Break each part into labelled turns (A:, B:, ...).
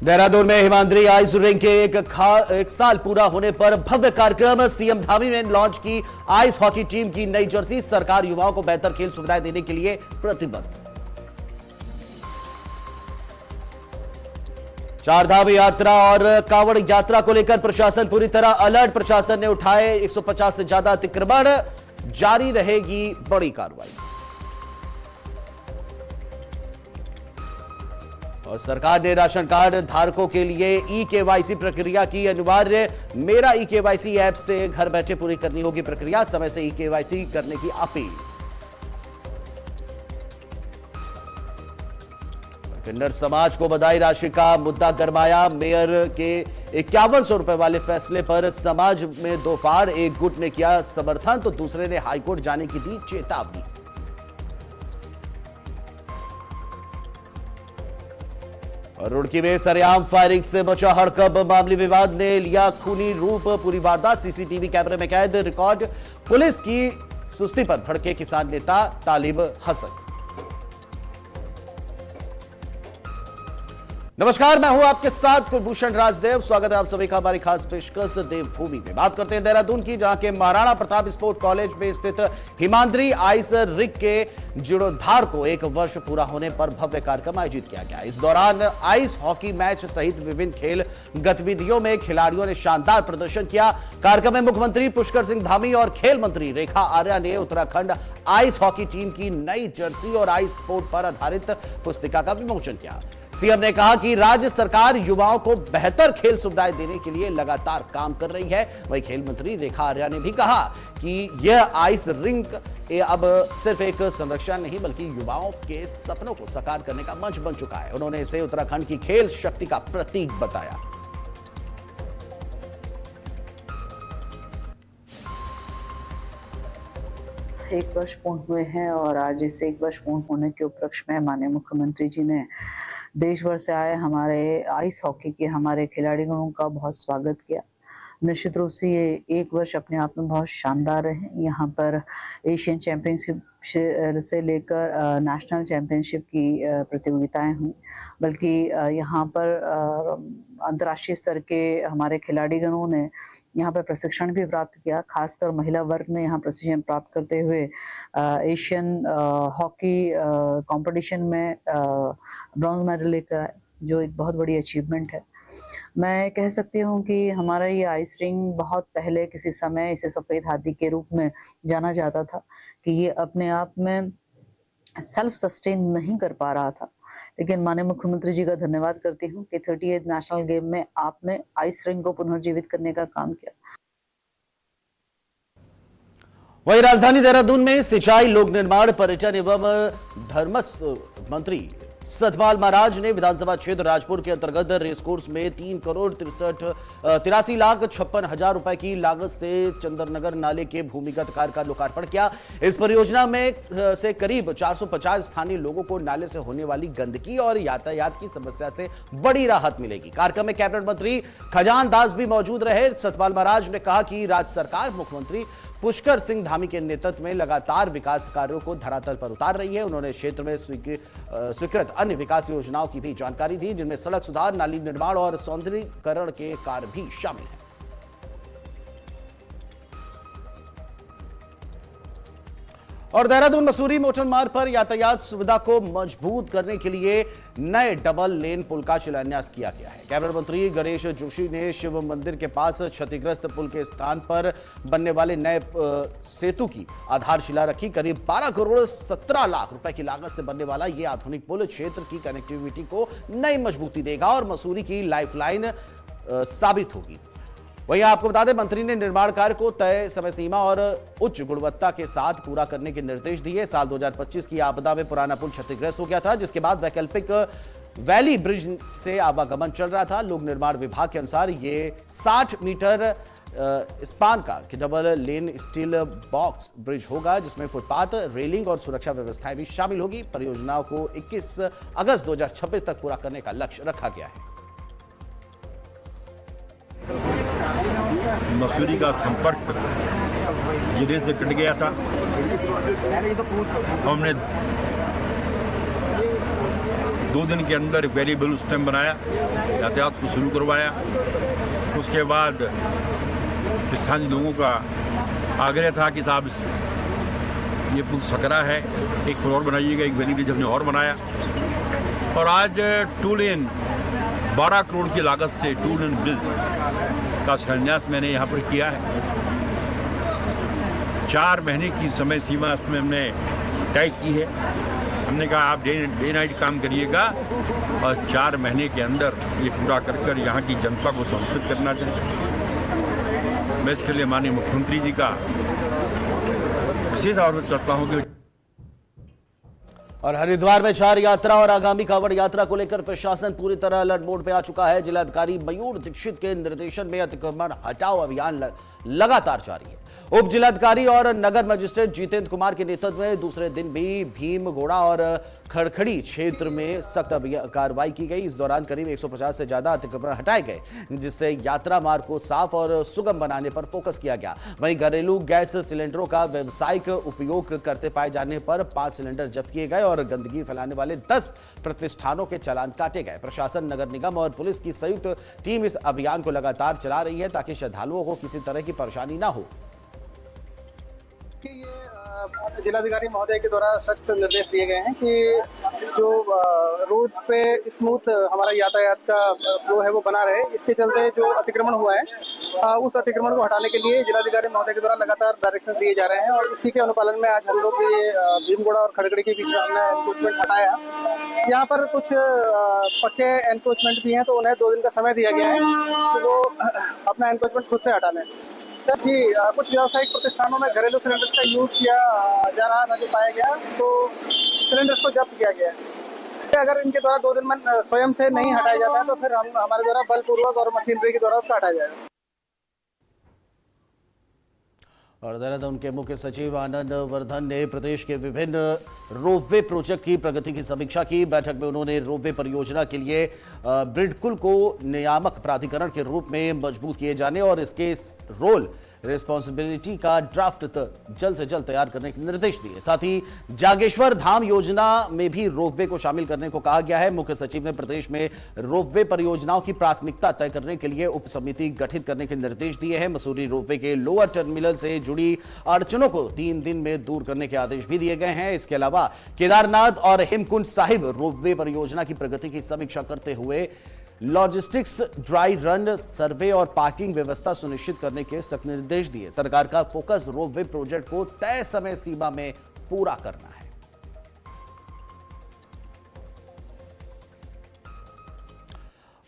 A: देहरादून में Himadri ice ring के एक साल पूरा होने पर भव्य कार्यक्रम। सीएम धामी ने लॉन्च की आइस हॉकी टीम की नई जर्सी। सरकार युवाओं को बेहतर खेल सुविधाएं देने के लिए प्रतिबद्ध। चारधाम यात्रा और कांवड़ यात्रा को लेकर प्रशासन पूरी तरह अलर्ट। प्रशासन ने उठाए 150 से ज्यादा अतिक्रमण। जारी रहेगी बड़ी कार्रवाई। और सरकार ने राशन कार्ड धारकों के लिए ई-केवाईसी प्रक्रिया की अनिवार्य। मेरा ई-केवाईसी ऐप से घर बैठे पूरी करनी होगी प्रक्रिया। समय से ई-केवाईसी करने की अपील। किन्नर समाज को बधाई राशि का मुद्दा गरमाया। मेयर के 5100 रुपए वाले फैसले पर समाज में दो फाड़। एक गुट ने किया समर्थन तो दूसरे ने हाईकोर्ट जाने की दी चेतावनी। और रुड़की में सरेआम फायरिंग से बचा हड़कंप। मामले विवाद ने लिया खूनी रूप। पूरी वारदात सीसीटीवी कैमरे में कैद। रिकॉर्ड पुलिस की सुस्ती पर भड़के किसान नेता तालिब हसन। नमस्कार, मैं हूं आपके साथ कुलभूषण राजदेव। स्वागत है आप सभी का हमारी खास पेशकश देवभूमि में। बात करते हैं देहरादून की, जहां के महाराणा प्रताप स्पोर्ट कॉलेज में स्थित हिमाद्री आइस रिंग के जीर्णोद्धार को 1 वर्ष पूरा होने पर भव्य कार्यक्रम आयोजित किया गया। इस दौरान आइस हॉकी मैच सहित विभिन्न खेल गतिविधियों में खिलाड़ियों ने शानदार प्रदर्शन किया। कार्यक्रम में मुख्यमंत्री पुष्कर सिंह धामी और खेल मंत्री रेखा आर्या ने उत्तराखंड आइस हॉकी टीम की नई जर्सी और आइस स्पोर्ट पर आधारित पुस्तिका का विमोचन किया। सीएम ने कहा कि राज्य सरकार युवाओं को बेहतर खेल सुविधाएं देने के लिए लगातार काम कर रही है। वहीं खेल मंत्री रेखा आर्या ने भी कहा कि यह आइस रिंग अब सिर्फ एक संरक्षण नहीं बल्कि युवाओं के सपनों को साकार करने का मंच बन चुका है। उन्होंने इसे उत्तराखंड की खेल शक्ति का प्रतीक बताया।
B: एक वर्ष पूर्ण हुए हैं और आज इस 1 वर्ष पूर्ण होने के उपलक्ष्य में माननीय मुख्यमंत्री जी ने देश भर से आए हमारे आइस हॉकी के हमारे खिलाड़ियों का बहुत स्वागत किया। निश्चित रूप से ये 1 वर्ष अपने आप में बहुत शानदार है। यहाँ पर एशियन चैंपियनशिप से लेकर नेशनल चैंपियनशिप की प्रतियोगिताएं हुई, बल्कि यहाँ पर अंतर्राष्ट्रीय स्तर के हमारे खिलाड़ीगणों ने यहाँ पर प्रशिक्षण भी प्राप्त किया। खासकर महिला वर्ग ने यहाँ प्रशिक्षण प्राप्त करते हुए एशियन हॉकी कंपटीशन में ब्रॉन्ज मेडल लेकर आए, जो एक बहुत बड़ी अचीवमेंट है। मैं कह सकती हूँ कि हमारा ये आइस रिंग बहुत पहले किसी समय इसे सफ़ेद हाथी के रूप में जाना जाता था कि ये अपने आप में सेल्फ सस्टेन नहीं कर पा रहा था, लेकिन माननीय मुख्यमंत्री जी का धन्यवाद करती हूँ कि 38 नेशनल गेम में आपने आइस रिंग को पुनर्जीवित करने का काम किया।
A: वहीं राजधानी देहरादून में सिंचाई, लोक निर्माण, पर्यटन एवं धर्मस मंत्री सतपाल महाराज ने विधानसभा क्षेत्र राजपुर के अंतर्गत रेसकोर्स में 3,83,56,56,000 रुपए की लागत से चंद्रनगर नाले के भूमिगत कार्य का लोकार्पण किया। इस परियोजना में से करीब 450 स्थानीय लोगों को नाले से होने वाली गंदगी और यातायात की समस्या से बड़ी राहत मिलेगी। कार्यक्रम में कैबिनेट मंत्री खजान दास भी मौजूद रहे। सतपाल महाराज ने कहा कि राज्य सरकार मुख्यमंत्री पुष्कर सिंह धामी के नेतृत्व में लगातार विकास कार्यों को धरातल पर उतार रही है। उन्होंने क्षेत्र में स्वीकृत अन्य विकास योजनाओं की भी जानकारी दी, जिनमें सड़क सुधार, नाली निर्माण और सौंदर्यीकरण के कार्य भी शामिल हैं। और देहरादून मसूरी मोटर मार्ग पर यातायात सुविधा को मजबूत करने के लिए नए डबल लेन पुल का शिलान्यास किया गया है। कैबिनेट मंत्री गणेश जोशी ने शिव मंदिर के पास क्षतिग्रस्त पुल के स्थान पर बनने वाले नए सेतु की आधारशिला रखी। करीब 12 करोड़ 17 लाख रुपए की लागत से बनने वाला यह आधुनिक पुल क्षेत्र की कनेक्टिविटी को नई मजबूती देगा और मसूरी की लाइफलाइन साबित होगी। वहीं आपको बता दें, मंत्री ने निर्माण कार्य को तय समय सीमा और उच्च गुणवत्ता के साथ पूरा करने के निर्देश दिए। साल 2025 की आपदा में पुराना पुल क्षतिग्रस्त हो गया था, जिसके बाद वैकल्पिक वैली ब्रिज से आवागमन चल रहा था। लोक निर्माण विभाग के अनुसार ये 60 मीटर स्पान का double lane steel box bridge होगा, जिसमें फुटपाथ, रेलिंग और सुरक्षा व्यवस्थाएं भी शामिल होगी। परियोजनाओं को 21 अगस्त 2026 तक पूरा करने का लक्ष्य रखा गया है।
C: मसूरी का संपर्क जिले से कट गया था। हमने 2 दिन के अंदर वेरिएबल सिस्टम बनाया, यातायात को शुरू करवाया। उसके बाद स्थानीय लोगों का आग्रह था कि साहब ये पुल सकरा है, एक पुल और बनाइएगा, एक वेरी ब्रिज हमने और बनाया। और आज 2 लेन 12 करोड़ की लागत से 2 लेन ब्रिज का शिलान्यास मैंने यहाँ पर किया है। 4 महीने की समय सीमा इसमें हमने तय की है। हमने कहा आप डे नाइट काम करिएगा और 4 महीने के अंदर ये पूरा कर यहाँ की जनता को संतुष्ट करना चाहिए। मैं इसके लिए माननीय मुख्यमंत्री जी का विशेष आभार करता हूँ कि
A: और हरिद्वार में 4 यात्रा और आगामी कांवड़ यात्रा को लेकर प्रशासन पूरी तरह अलर्ट मोड पे आ चुका है। जिलाधिकारी मयूर दीक्षित के निर्देशन में अतिक्रमण हटाओ अभियान लगातार जारी है। उप जिलाधिकारी और नगर मजिस्ट्रेट जितेंद्र कुमार के नेतृत्व में दूसरे दिन भी भीमगोड़ा और खड़खड़ी क्षेत्र में सख्त कार्रवाई की गई। इस दौरान करीब 150 से ज्यादा अतिक्रमण हटाए गए, जिससे यात्रा मार्ग को साफ और सुगम बनाने पर फोकस किया गया। वहीं घरेलू गैस सिलेंडरों का व्यावसायिक उपयोग करते पाए जाने पर 5 सिलेंडर जब्त किए गए और गंदगी फैलाने वाले 10 प्रतिष्ठानों के चालान काटे गए। प्रशासन, नगर निगम और पुलिस की संयुक्त टीम इस अभियान को लगातार चला रही है ताकि श्रद्धालुओं को किसी तरह की परेशानी ना हो।
D: ये जिलाधिकारी महोदय के द्वारा सख्त निर्देश दिए गए हैं कि जो रोड्स पे स्मूथ हमारा यातायात का फ्लो है वो बना रहे। इसके चलते जो अतिक्रमण हुआ है उस अतिक्रमण को हटाने के लिए जिलाधिकारी महोदय के द्वारा लगातार डायरेक्शन दिए जा रहे हैं और इसी के अनुपालन में आज हम लोग ये भीमगोड़ा और खड़खड़ी के बीच में हमने एनक्रोचमेंट हटाया। यहाँ पर कुछ पक्के एनक्रोचमेंट भी हैं तो उन्हें 2 दिन का समय दिया गया है कि वो अपना एनक्रोचमेंट खुद से हटा लें। जी, कुछ व्यावसायिक प्रतिष्ठानों में घरेलू सिलेंडर्स का यूज किया जा रहा था जो पाया गया, तो सिलेंडर्स को जब्त किया गया है। अगर इनके द्वारा 2 दिन में स्वयं से नहीं हटाया जाता है तो फिर हमारे द्वारा बलपूर्वक और मशीनरी के द्वारा उसका हटाया जाएगा।
A: और देहरादून के मुख्य सचिव आनंद वर्धन ने प्रदेश के विभिन्न रोपवे प्रोजेक्ट की प्रगति की समीक्षा की। बैठक में उन्होंने रोपवे परियोजना के लिए ब्रिडकुल को नियामक प्राधिकरण के रूप में मजबूत किए जाने और इसके रोल रिस्पॉन्सिबिलिटी का ड्राफ्ट जल्द से जल्द तैयार करने के निर्देश दिए। साथ ही जागेश्वर धाम योजना में भी रोपवे को शामिल करने को कहा गया है। मुख्य सचिव ने प्रदेश में रोपवे परियोजनाओं की प्राथमिकता तय करने के लिए उप समिति गठित करने के निर्देश दिए हैं। मसूरी रोपवे के लोअर टर्मिनल से जुड़ी अड़चनों को 3 दिन में दूर करने के आदेश भी दिए गए हैं। इसके अलावा केदारनाथ और हेमकुंड साहिब रोपवे परियोजना की प्रगति की समीक्षा करते हुए लॉजिस्टिक्स, ड्राई रन, सर्वे और पार्किंग व्यवस्था सुनिश्चित करने के सख्त निर्देश दिए। सरकार का फोकस रोपवे प्रोजेक्ट को तय समय सीमा में पूरा करना है।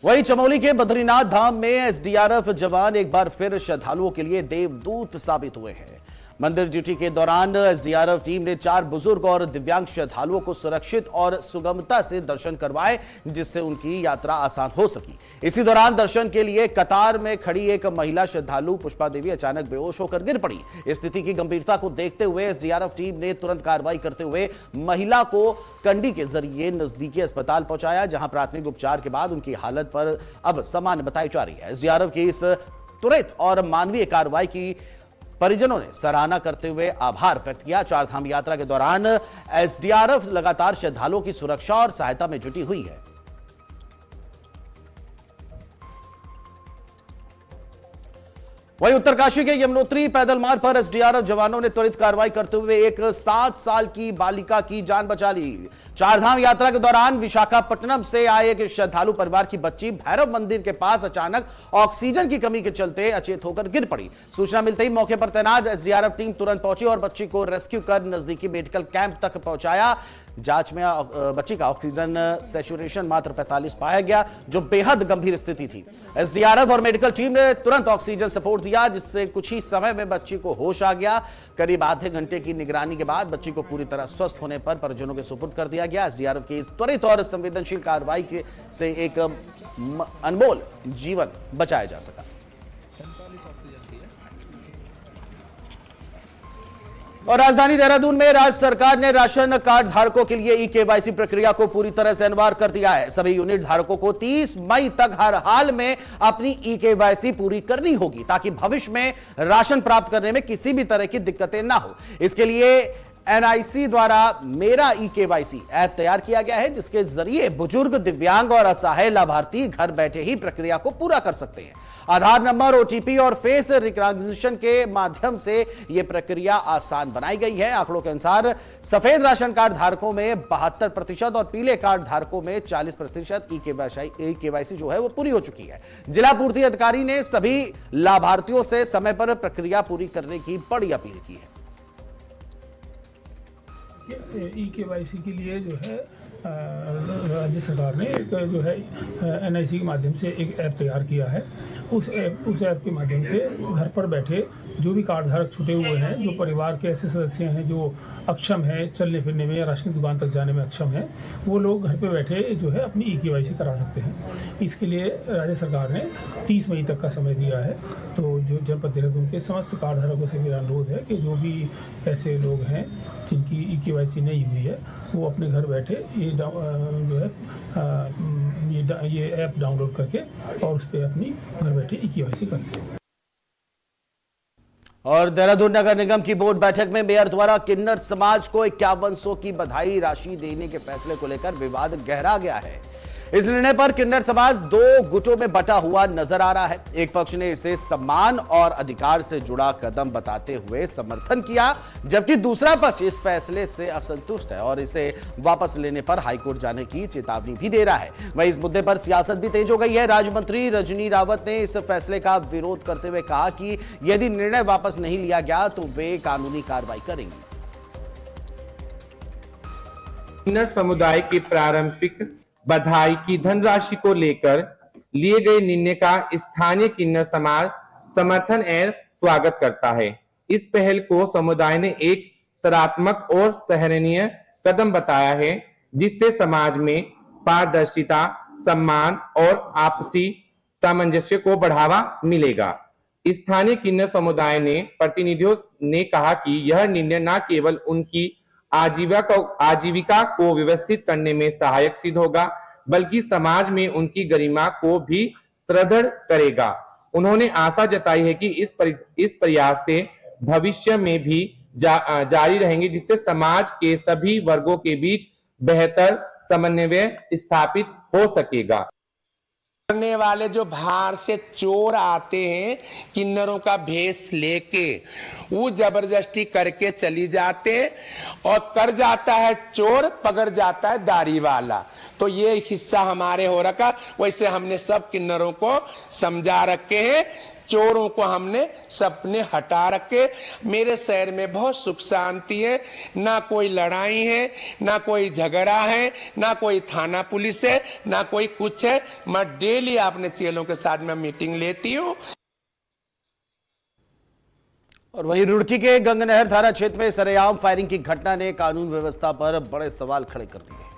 A: वहीं चमोली के बद्रीनाथ धाम में एसडीआरएफ जवान एक बार फिर श्रद्धालुओं के लिए देवदूत साबित हुए हैं। मंदिर ड्यूटी के दौरान एसडीआरएफ टीम ने 4 बुजुर्ग और दिव्यांग श्रद्धालुओं को सुरक्षित और सुगमता से दर्शन करवाए, जिससे उनकी यात्रा आसान हो सकी। इसी दौरान दर्शन के लिए कतार में खड़ी एक महिला श्रद्धालु पुष्पा देवी अचानक बेहोश होकर गिर पड़ी। स्थिति की गंभीरता को देखते हुए एसडीआरएफ टीम ने तुरंत कार्रवाई करते हुए महिला को कंडी के जरिए नजदीकी अस्पताल पहुंचाया, जहां प्राथमिक उपचार के बाद उनकी हालत पर अब सामान्य बताई जा रही है। एसडीआरएफ की इस त्वरित और मानवीय कार्रवाई की परिजनों ने सराहना करते हुए आभार व्यक्त किया। 4 धाम यात्रा के दौरान एसडीआरएफ लगातार श्रद्धालुओं की सुरक्षा और सहायता में जुटी हुई है। वहीं उत्तरकाशी के यमुनोत्री पैदल मार्ग पर एसडीआरएफ जवानों ने त्वरित कार्रवाई करते हुए एक 7 साल की बालिका की जान बचा ली। 4 धाम यात्रा के दौरान विशाखापट्टनम से आए एक श्रद्धालु परिवार की बच्ची भैरव मंदिर के पास अचानक ऑक्सीजन की कमी के चलते अचेत होकर गिर पड़ी। सूचना मिलते ही मौके पर तैनात एसडीआरएफ टीम तुरंत पहुंची और बच्ची को रेस्क्यू कर नजदीकी मेडिकल कैंप तक पहुंचाया। जांच में बच्ची का ऑक्सीजन सैचुरेशन मात्र 45 पाया गया, जो बेहद गंभीर स्थिति थी। एसडीआरएफ और मेडिकल टीम ने तुरंत ऑक्सीजन सपोर्ट दिया, जिससे कुछ ही समय में बच्ची को होश आ गया। करीब आधे घंटे की निगरानी के बाद बच्ची को पूरी तरह स्वस्थ होने पर परिजनों के सुपुर्द कर दिया गया। एसडीआरएफ की इस त्वरित और संवेदनशील कार्रवाई से एक अनमोल जीवन बचाया जा सका। और राजधानी देहरादून में राज्य सरकार ने राशन कार्ड धारकों के लिए ई-केवाईसी प्रक्रिया को पूरी तरह से अनिवार्य कर दिया है। सभी यूनिट धारकों को 30 मई तक हर हाल में अपनी ई-केवाईसी पूरी करनी होगी, ताकि भविष्य में राशन प्राप्त करने में किसी भी तरह की दिक्कतें ना हो। इसके लिए एनआईसी द्वारा मेरा ई-केवाईसी ऐप तैयार किया गया है, जिसके जरिए बुजुर्ग, दिव्यांग और असहाय लाभार्थी घर बैठे ही प्रक्रिया को पूरा कर सकते हैं। आधार नंबर, ओटीपी और फेस रिकॉग्निशन के माध्यम से यह प्रक्रिया आसान बनाई गई है। आंकड़ों के अनुसार सफेद राशन कार्ड धारकों में 72% और पीले कार्ड धारकों में 40% ई-केवाईसी जो है वो पूरी हो चुकी है। जिला पूर्ति अधिकारी ने सभी लाभार्थियों से समय पर प्रक्रिया पूरी करने की बड़ी अपील की है।
E: ई-केवाईसी के लिए जो है राज्य सरकार ने एक जो है एनआईसी के माध्यम से एक ऐप तैयार किया है। उस ऐप के माध्यम से घर पर बैठे जो भी कार्ड धारक छूटे हुए हैं, जो परिवार के ऐसे सदस्य हैं जो अक्षम हैं, चलने फिरने में या राशन की दुकान तक जाने में अक्षम हैं, वो लोग घर पे बैठे जो है अपनी ई-केवाईसी करा सकते हैं। इसके लिए राज्य सरकार ने 30 मई तक का समय दिया है। तो जो जनपद देहरादून के समस्त कार्ड धारकों से मेरा अनुरोध है कि जो भी ऐसे लोग हैं जिनकी ई-केवाईसी नहीं हुई है, वो अपने घर बैठे ये ऐप डाउनलोड करके और उस पर अपनी घर बैठे ई-केवाईसी कर लें।
A: और देहरादून नगर निगम की बोर्ड बैठक में मेयर द्वारा किन्नर समाज को 5100 की बधाई राशि देने के फैसले को लेकर विवाद गहरा गया है। इस निर्णय पर किन्नर समाज 2 गुटों में बटा हुआ नजर आ रहा है। एक पक्ष ने इसे सम्मान और अधिकार से जुड़ा कदम बताते हुए समर्थन किया, जबकि दूसरा पक्ष इस फैसले से असंतुष्ट है और इसे वापस लेने पर हाईकोर्ट जाने की चेतावनी भी दे रहा है। वहीं इस मुद्दे पर सियासत भी तेज हो गई है। राज्य मंत्री रजनी रावत ने इस फैसले का विरोध करते हुए कहा कि यदि निर्णय वापस नहीं लिया गया तो वे कानूनी कार्रवाई करेंगे।
F: किन्नर समुदाय की प्रारंभिक बधाई की धनराशि को लेकर लिए गए निर्णय का स्थानीय किन्नर समाज समर्थन एवं स्वागत करता है। इस पहल को समुदाय ने एक सकारात्मक और सराहनीय कदम बताया है, जिससे समाज में पारदर्शिता, सम्मान और आपसी सामंजस्य को बढ़ावा मिलेगा। स्थानीय किन्नर समुदाय ने प्रतिनिधियों ने कहा कि यह निर्णय न केवल उनकी आजीविका को व्यवस्थित करने में सहायक सिद्ध होगा, बल्कि समाज में उनकी गरिमा को भी सुदृढ़ करेगा। उन्होंने आशा जताई है कि इस प्रयास से भविष्य में भी जारी रहेंगे, जिससे समाज के सभी वर्गों के बीच बेहतर समन्वय स्थापित हो सकेगा।
G: करने वाले जो बाहर से चोर आते हैं किन्नरों का भेष लेके, वो जबरदस्ती करके चली जाते और कर जाता है चोर, पकड़ जाता है दाढ़ी वाला। तो ये हिस्सा हमारे हो रखा। वैसे हमने सब किन्नरों को समझा रखे हैं, चोरों को हमने सबने हटा रखे। मेरे शहर में बहुत सुख शांति है, ना कोई लड़ाई है, ना कोई झगड़ा है, ना कोई थाना पुलिस है, ना कोई कुछ है। मैं डेली अपने चेलों के साथ में मीटिंग लेती हूँ।
A: और वहीं रुड़की के गंगनहर थाना क्षेत्र में सरेआम फायरिंग की घटना ने कानून व्यवस्था पर बड़े सवाल खड़े कर दिए हैं।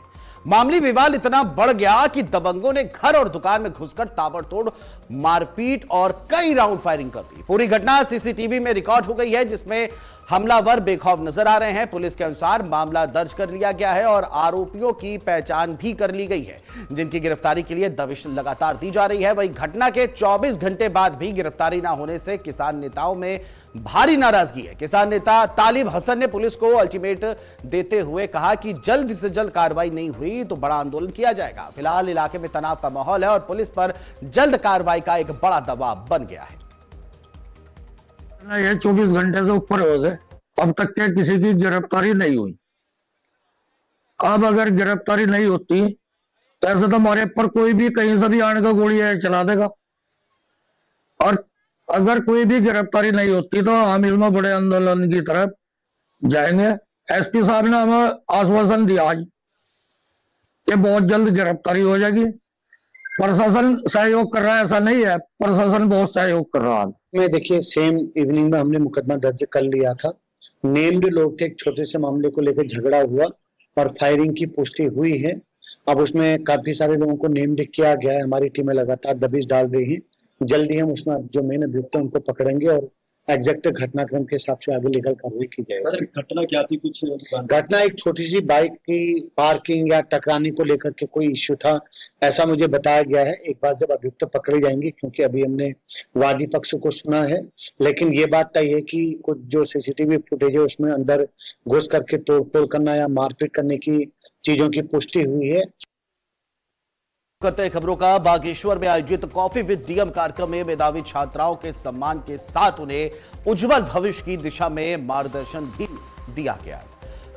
A: मामूली विवाद इतना बढ़ गया कि दबंगों ने घर और दुकान में घुसकर ताबड़तोड़ मारपीट और कई राउंड फायरिंग कर दी। पूरी घटना सीसीटीवी में रिकॉर्ड हो गई है, जिसमें हमलावर बेखौफ नजर आ रहे हैं। पुलिस के अनुसार मामला दर्ज कर लिया गया है और आरोपियों की पहचान भी कर ली गई है, जिनकी गिरफ्तारी के लिए दबिश लगातार दी जा रही है। वहीं घटना के 24 घंटे बाद भी गिरफ्तारी न होने से किसान नेताओं में भारी नाराजगी है। किसान नेता तालिब हसन ने पुलिस को अल्टीमेट देते हुए कहा कि जल्द से जल्द कार्रवाई नहीं हुई तो बड़ा आंदोलन किया जाएगा। फिलहाल इलाके में तनाव का माहौल है और पुलिस पर जल्द कार्रवाई का एक बड़ा दबाव बन गया है।
H: ये 24 घंटे से ऊपर हो गए, अब तक के किसी की गिरफ्तारी नहीं हुई। अब अगर गिरफ्तारी नहीं होती तो ऐसे तो हमारे पर कोई भी कहीं से भी आने का गोली चला देगा, और अगर कोई भी गिरफ्तारी नहीं होती तो हम इसमें बड़े आंदोलन की तरफ जाएंगे। एसपी साहब ने हमें आश्वासन दिया आज कि बहुत जल्द गिरफ्तारी हो जाएगी। प्रशासन सहयोग कर रहा है, ऐसा नहीं है, प्रशासन बहुत सहयोग कर रहा है।
I: में देखिए सेम इवनिंग में हमने मुकदमा दर्ज कर लिया था। नेम्ड लोग थे, एक छोटे से मामले को लेकर झगड़ा हुआ और फायरिंग की पुष्टि हुई है। अब उसमें काफी सारे लोगों को नेम्ड किया गया है। हमारी टीमें लगातार दबिश डाल रही हैं। जल्दी हम उसमें जो मेन अभियुक्त है उनको पकड़ेंगे और एग्जैक्ट घटनाक्रम के हिसाब से आगे लीगल कार्रवाई की जाएगी।
J: सर घटना क्या थी कुछ?
I: घटना एक छोटी सी बाइक की पार्किंग या टकराने को लेकर के कोई इश्यू था, ऐसा मुझे बताया गया है। एक बार जब अभियुक्त पकड़े जाएंगे, क्योंकि अभी हमने वादी पक्ष को सुना है, लेकिन ये बात तय है कि कुछ जो सीसीटीवी फुटेज है उसमें अंदर घुस करके तोड़फोड़ करना या मारपीट करने की चीजों की पुष्टि हुई है।
A: करते हैं खबरों का। बागेश्वर में आयोजित कॉफी विद डीएम कार्यक्रम में मेधावी छात्राओं के सम्मान के साथ उन्हें उज्जवल भविष्य की दिशा में मार्गदर्शन भी दिया गया।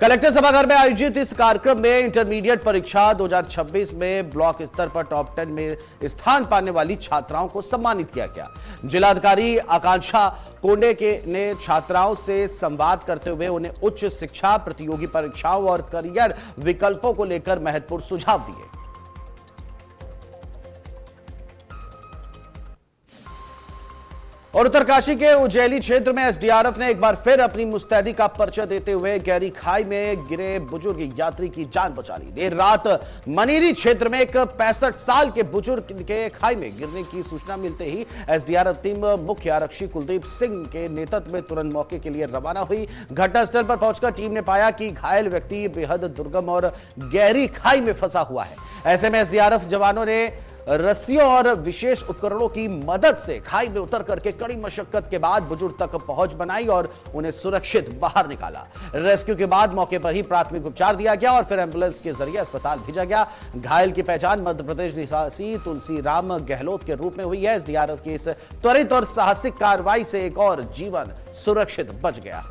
A: कलेक्टर सभागार में आयोजित इस कार्यक्रम में इंटरमीडिएट परीक्षा 2026 में ब्लॉक स्तर पर टॉप 10 में स्थान पाने वाली छात्राओं को सम्मानित किया गया। जिलाधिकारी आकांक्षा कोंडे ने छात्राओं से संवाद करते हुए उन्हें उच्च शिक्षा, प्रतियोगी परीक्षाओं और करियर विकल्पों को लेकर महत्वपूर्ण सुझाव दिए। और उत्तरकाशी के उज्जैली क्षेत्र में एसडीआरएफ ने एक बार फिर अपनी मुस्तैदी का परिचय देते हुए गहरी खाई में गिरे बुजुर्ग यात्री की जान बचा ली। देर रात मनीरी क्षेत्र में एक 65 साल के बुजुर्ग के खाई में गिरने की सूचना मिलते ही एसडीआरएफ टीम मुख्य आरक्षी कुलदीप सिंह के नेतृत्व में तुरंत मौके के लिए रवाना हुई। घटनास्थल पर पहुंचकर टीम ने पाया कि घायल व्यक्ति बेहद दुर्गम और गहरी खाई में फंसा हुआ है। ऐसे में एसडीआरएफ जवानों ने रस्सियों और विशेष उपकरणों की मदद से खाई में उतर करके कड़ी मशक्कत के बाद बुजुर्ग तक पहुंच बनाई और उन्हें सुरक्षित बाहर निकाला। रेस्क्यू के बाद मौके पर ही प्राथमिक उपचार दिया गया और फिर एम्बुलेंस के जरिए अस्पताल भेजा गया। घायल की पहचान मध्य प्रदेश निवासी तुलसी राम गहलोत के रूप में हुई है। एसडीआरएफ की इस त्वरित और साहसिक कार्रवाई से एक और जीवन सुरक्षित बच गया।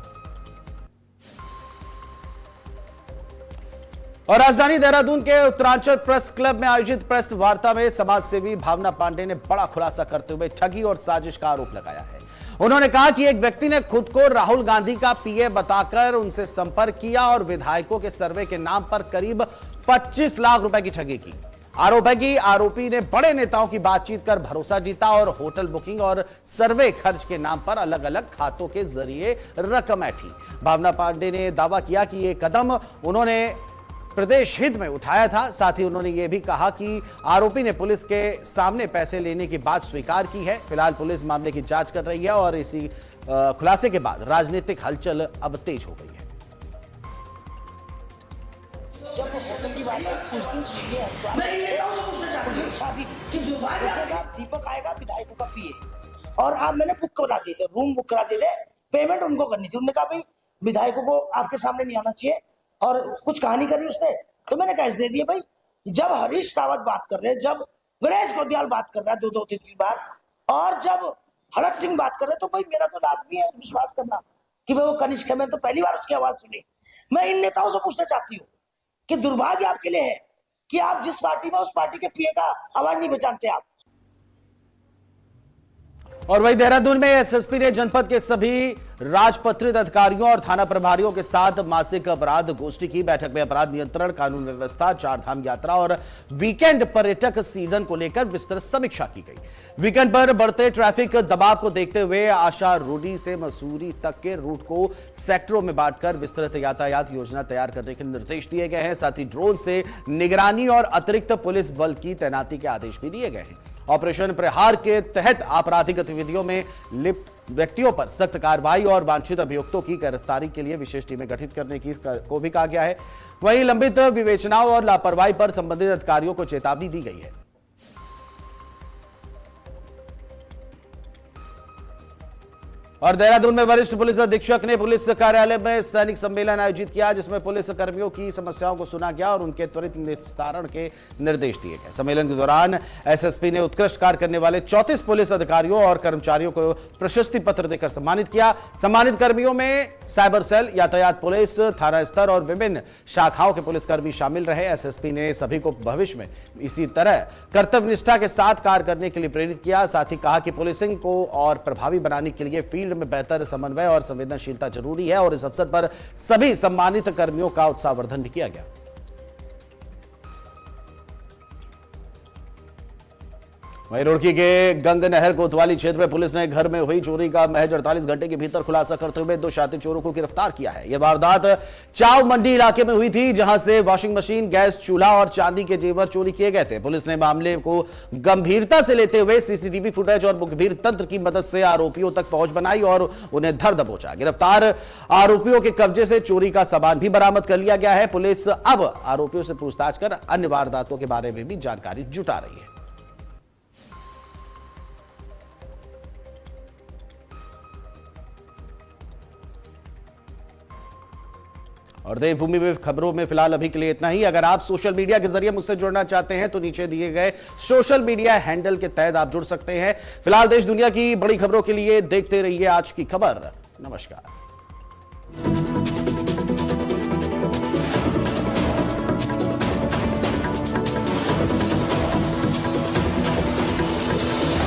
A: और राजधानी देहरादून के उत्तरांचल प्रेस क्लब में आयोजित प्रेस वार्ता में समाज सेवी भावना पांडे ने बड़ा खुलासा करते हुए ठगी और साजिश का आरोप लगाया है। उन्होंने कहा कि एक व्यक्ति ने खुद को राहुल गांधी का पीए बताकर उनसे संपर्क किया और विधायकों के सर्वे के नाम पर करीब 25 लाख रुपए की ठगी की। आरोप है कि आरोपी ने बड़े नेताओं की बातचीत कर भरोसा जीता और होटल बुकिंग और सर्वे खर्च के नाम पर अलग अलग खातों के जरिए रकम ऐंठी। भावना पांडे ने दावा किया कि यह कदम उन्होंने प्रदेश हित में उठाया था। साथ ही उन्होंने यह भी कहा कि आरोपी ने पुलिस के सामने पैसे लेने की बात स्वीकार की है। फिलहाल पुलिस मामले की जांच कर रही है और इसी खुलासे के बाद राजनीतिक हलचल अब तेज हो गई है।
K: दीपक आएगा विधायकों का पीए और आप मैंने बुक करा दिए थे, रूम बुक करा दिए थे, पेमेंट उनको करनी थी। उन्होंने कहा भाई विधायकों को आपके सामने नहीं आना चाहिए और कुछ कहानी करी उसने, तो मैंने कैश दे दिए। भाई जब हरीश रावत बात कर रहे हैं, जब गणेश गोदियाल बात कर रहा है 2-3 बार, और जब हड़क सिंह बात कर रहे हैं, तो भाई मेरा तो लाजमी है विश्वास करना कि भाई वो कनिष्क है। मैं तो पहली बार उसकी आवाज सुनी। मैं इन नेताओं से पूछना चाहती हूँ कि दुर्भाग्य आपके लिए है कि आप जिस पार्टी में उस पार्टी के पीए का आवाज नहीं पहचानते आप।
A: और वही देहरादून में एसएसपी ने जनपद के सभी राजपत्रित अधिकारियों और थाना प्रभारियों के साथ मासिक अपराध गोष्ठी की। बैठक में अपराध नियंत्रण, कानून व्यवस्था, चारधाम यात्रा और वीकेंड पर्यटक सीजन को लेकर विस्तृत समीक्षा की गई। वीकेंड पर बढ़ते ट्रैफिक दबाव को देखते हुए आशा रोडी से मसूरी तक के रूट को सेक्टरों में बांटकर विस्तृत यातायात योजना तैयार करने के निर्देश दिए गए हैं। साथ ही ड्रोन से निगरानी और अतिरिक्त पुलिस बल की तैनाती के आदेश भी दिए गए हैं। ऑपरेशन प्रहार के तहत आपराधिक गतिविधियों में लिप्त व्यक्तियों पर सख्त कार्रवाई और वांछित अभियुक्तों की गिरफ्तारी के लिए विशेष टीमें गठित करने को भी कहा गया है। वहीं लंबित विवेचनाओं और लापरवाही पर संबंधित अधिकारियों को चेतावनी दी गई है। और देहरादून में वरिष्ठ पुलिस अधीक्षक ने पुलिस कार्यालय में सैनिक सम्मेलन आयोजित किया, जिसमें पुलिस कर्मियों की समस्याओं को सुना गया और उनके त्वरित निस्तारण के निर्देश दिए गए। सम्मेलन के दौरान एसएसपी ने उत्कृष्ट कार्य करने वाले 34 पुलिस अधिकारियों और कर्मचारियों को प्रशस्ति पत्र देकर सम्मानित किया। सम्मानित कर्मियों में साइबर सेल, यातायात पुलिस, थाना स्तर और विभिन्न शाखाओं के पुलिसकर्मी शामिल रहे। एसएसपी ने सभी को भविष्य में इसी तरह कर्तव्यनिष्ठा के साथ कार्य करने के लिए प्रेरित किया। साथ ही कहा कि पुलिसिंग को और प्रभावी बनाने के लिए फील्ड में बेहतर समन्वय और संवेदनशीलता जरूरी है और इस अवसर पर सभी सम्मानित कर्मियों का उत्साहवर्धन भी किया गया। वहीं रुड़की के गंग नहर कोतवाली क्षेत्र में पुलिस ने घर में हुई चोरी का महज 48 घंटे के भीतर खुलासा करते हुए 2 शातिर चोरों को गिरफ्तार किया है। यह वारदात चाव मंडी इलाके में हुई थी, जहां से वॉशिंग मशीन, गैस चूल्हा और चांदी के जेवर चोरी किए गए थे। पुलिस ने मामले को गंभीरता से लेते हुए सीसीटीवी फुटेज और मुखबिर तंत्र की मदद से आरोपियों तक पहुंच बनाई और उन्हें धर दबोचा। गिरफ्तार आरोपियों के कब्जे से चोरी का सामान भी बरामद कर लिया गया है। पुलिस अब आरोपियों से पूछताछ कर अन्य वारदातों के बारे में भी जानकारी जुटा रही है। और देवभूमि में खबरों में फिलहाल अभी के लिए इतना ही। अगर आप सोशल मीडिया के जरिए मुझसे जुड़ना चाहते हैं तो नीचे दिए गए सोशल मीडिया हैंडल के तहत आप जुड़ सकते हैं। फिलहाल देश दुनिया की बड़ी खबरों के लिए देखते रहिए आज की खबर। नमस्कार।